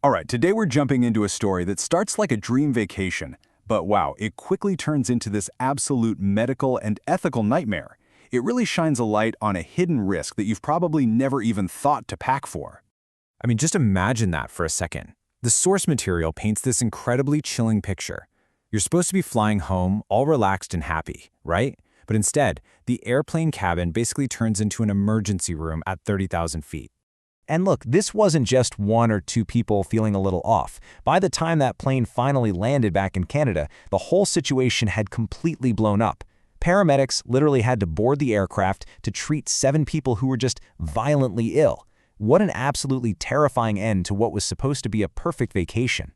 All right, today we're jumping into a story that starts like a dream vacation, but wow, it quickly turns into this absolute medical and ethical nightmare. It really shines a light on a hidden risk that you've probably never even thought to pack for. I mean, just imagine that for a second. The source material paints this incredibly chilling picture. You're supposed to be flying home, all relaxed and happy, right? But instead, the airplane cabin basically turns into an emergency room at 30,000 feet. And look, this wasn't just one or two people feeling a little off. By the time that plane finally landed back in Canada, the whole situation had completely blown up. Paramedics literally had to board the aircraft to treat 7 people who were just violently ill. What an absolutely terrifying end to what was supposed to be a perfect vacation.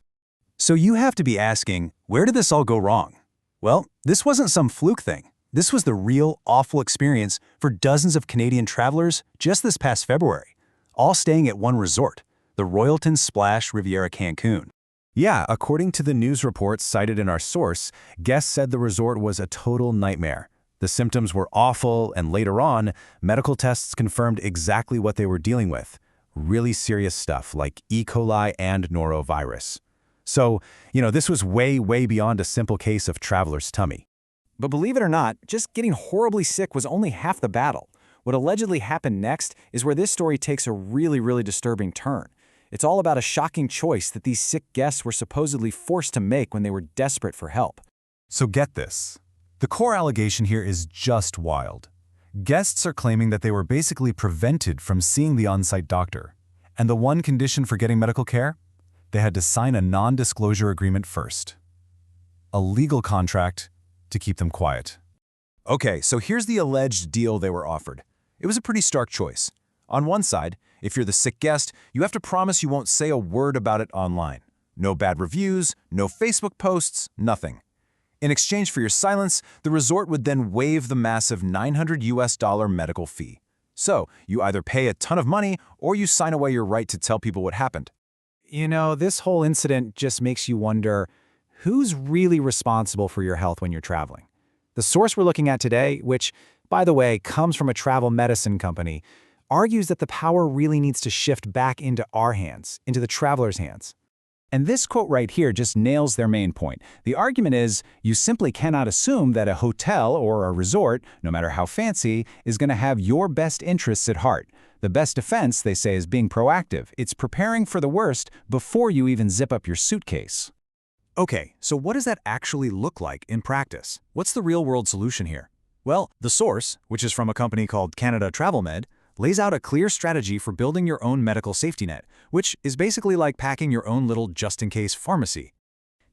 So you have to be asking, where did this all go wrong? Well, this wasn't some fluke thing. This was the real, awful experience for dozens of Canadian travelers just this past February, all staying at one resort, the Royalton Splash Riviera Cancun. Yeah, according to the news reports cited in our source, guests said the resort was a total nightmare. The symptoms were awful, and later on, medical tests confirmed exactly what they were dealing with. Really serious stuff like E. coli and norovirus. So, this was way, way beyond a simple case of traveler's tummy. But believe it or not, just getting horribly sick was only half the battle. What allegedly happened next is where this story takes a really, really disturbing turn. It's all about a shocking choice that these sick guests were supposedly forced to make when they were desperate for help. So get this. The core allegation here is just wild. Guests are claiming that they were basically prevented from seeing the on-site doctor. And the one condition for getting medical care? They had to sign a non-disclosure agreement first. A legal contract to keep them quiet. Okay, so here's the alleged deal they were offered. It was a pretty stark choice. On one side, if you're the sick guest, you have to promise you won't say a word about it online. No bad reviews, no Facebook posts, nothing. In exchange for your silence, the resort would then waive the massive $900 medical fee. So, you either pay a ton of money or you sign away your right to tell people what happened. This whole incident just makes you wonder, who's really responsible for your health when you're traveling? The source we're looking at today, which, by the way, comes from a travel medicine company, argues that the power really needs to shift back into our hands, into the traveler's hands. And this quote right here just nails their main point. The argument is, you simply cannot assume that a hotel or a resort, no matter how fancy, is going to have your best interests at heart. The best defense, they say, is being proactive. It's preparing for the worst before you even zip up your suitcase. Okay, so what does that actually look like in practice? What's the real-world solution here? Well, the source, which is from a company called Canada Travel Med, lays out a clear strategy for building your own medical safety net, which is basically like packing your own little just-in-case pharmacy.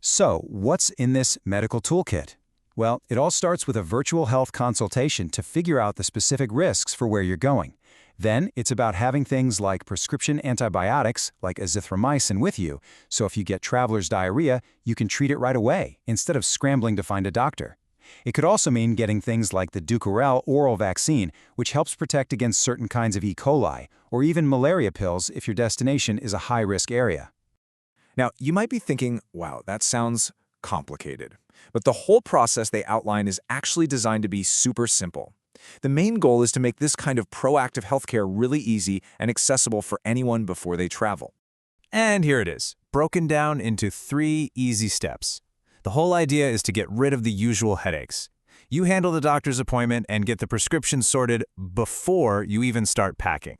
So, what's in this medical toolkit? Well, it all starts with a virtual health consultation to figure out the specific risks for where you're going. Then, it's about having things like prescription antibiotics, like azithromycin, with you, so if you get traveler's diarrhea, you can treat it right away, instead of scrambling to find a doctor. It could also mean getting things like the Dukoral oral vaccine, which helps protect against certain kinds of E. coli, or even malaria pills if your destination is a high-risk area. Now, you might be thinking, wow, that sounds complicated. But the whole process they outline is actually designed to be super simple. The main goal is to make this kind of proactive healthcare really easy and accessible for anyone before they travel. And here it is, broken down into 3 easy steps. The whole idea is to get rid of the usual headaches. You handle the doctor's appointment and get the prescription sorted before you even start packing.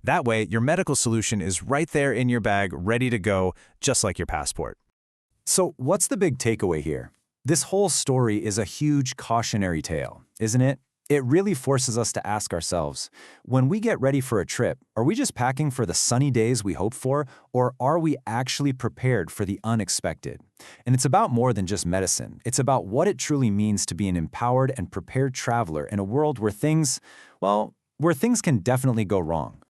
That way, your medical solution is right there in your bag, ready to go, just like your passport. So what's the big takeaway here? This whole story is a huge cautionary tale, isn't it? It really forces us to ask ourselves, when we get ready for a trip, are we just packing for the sunny days we hope for, or are we actually prepared for the unexpected? And it's about more than just medicine. It's about what it truly means to be an empowered and prepared traveler in a world where things can definitely go wrong.